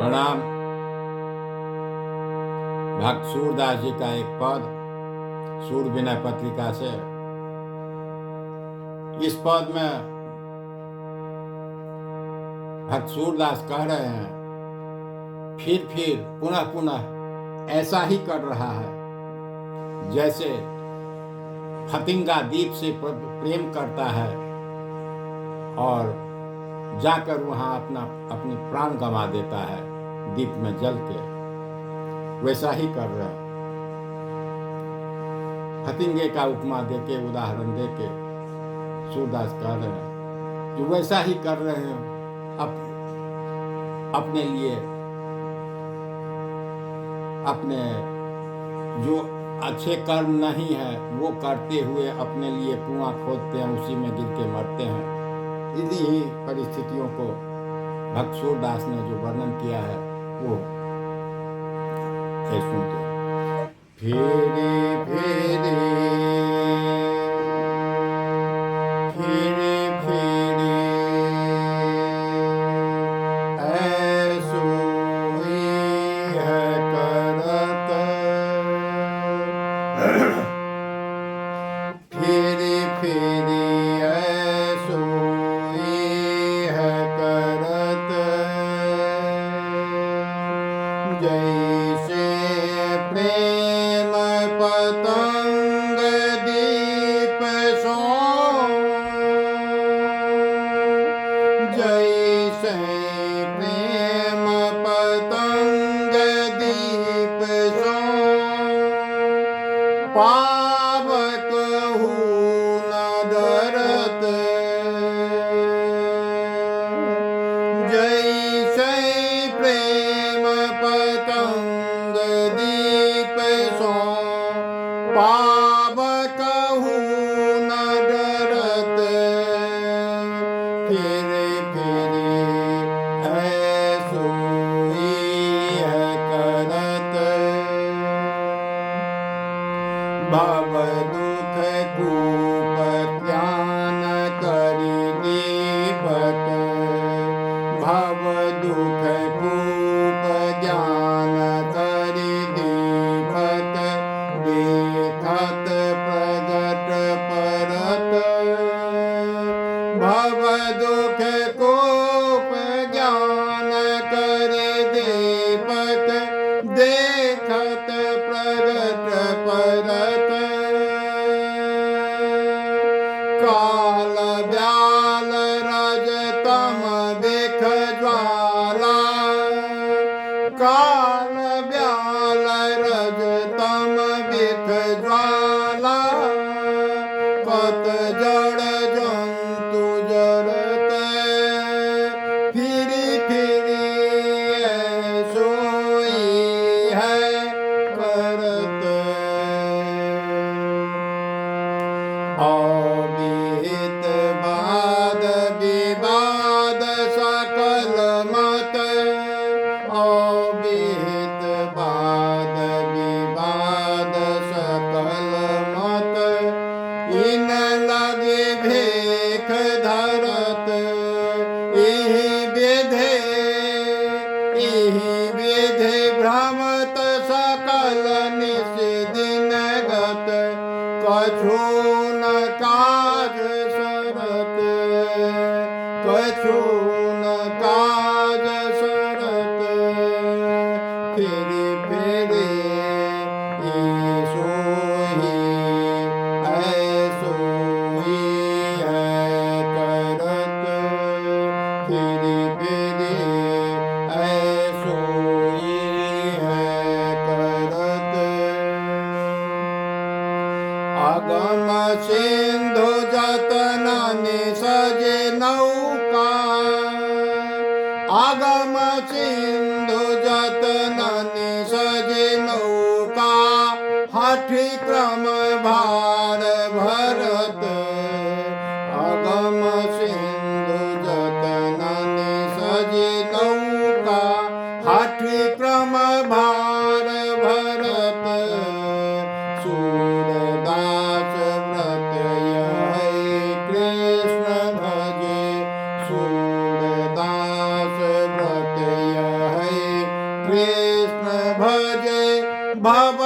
प्रणाम। भक्त सूरदास जी का एक पद सूर विनय पत्रिका से। इस पद में भक्त सूरदास कह रहे हैं, फिर पुनः पुनः ऐसा ही कर रहा है जैसे फतिंगा दीप से प्रेम करता है और जाकर वहाँ अपनी प्राण गंवा देता है दीप में जल के, वैसा ही कर रहे हैं। फतिंगे का उपमा देके, उदाहरण देके सूरदास कह रहे हैं कि वैसा ही कर रहे हैं अपने लिए, अपने जो अच्छे कर्म नहीं है वो करते हुए अपने लिए कुआं खोदते हैं, उसी में गिर के मरते हैं। इन्हीं ही परिस्थितियों को भक्त सूरदास ने जो वर्णन किया है वो सुनते। फिरे फिरे फिरे फिरे ऐसो ही है करत, फिरे फिरे ऐसो ही है करत, जैसे प्रेम पतंग दीप सो, जैसे प्रेम पतंग दीप सो, पावक हूँ न डरत, जैसे प्रेम पतंग दीप सो, पावक हूँ न डरत, फिरे फिरे ऐसो ही है करत, भव दुख कूप ज्ञान करि दीपक, भव दुख कूप ज्ञान करि दीपक, देखत प्रगट परत, भव दुख कूप ज्ञान करि दीपक, देखत प्रगट परत, काल ब्याल रजतम देख ज्वाला, काल ब्याल रजतम देख ज्वाला, कत जड़ जंतु जरत, फिरी फिरी ऐसो ही है करत, अविहित वाद विवाद सकल मत, अविहित वाद विवाद सकल मत, इन लगे भेख धरत, इहि विधे भ्रमत सकल निस दिन गत, कछु न काज सरत, कछु न काज सरत, फिरे फिरे ऐसो ही है करत, फिरे फिरे ऐसो ही है करत, अगम सिंधु जतन सजे नौका, अगम सिंधु जतन सजे नौका, हठि क्रम भार भरत, अगम सिंधु जतन सजे नौका, हठि क्रम भार भरत, सूरदास व्रत यह कृष्ण भजे, सूरदास व्रत यह भव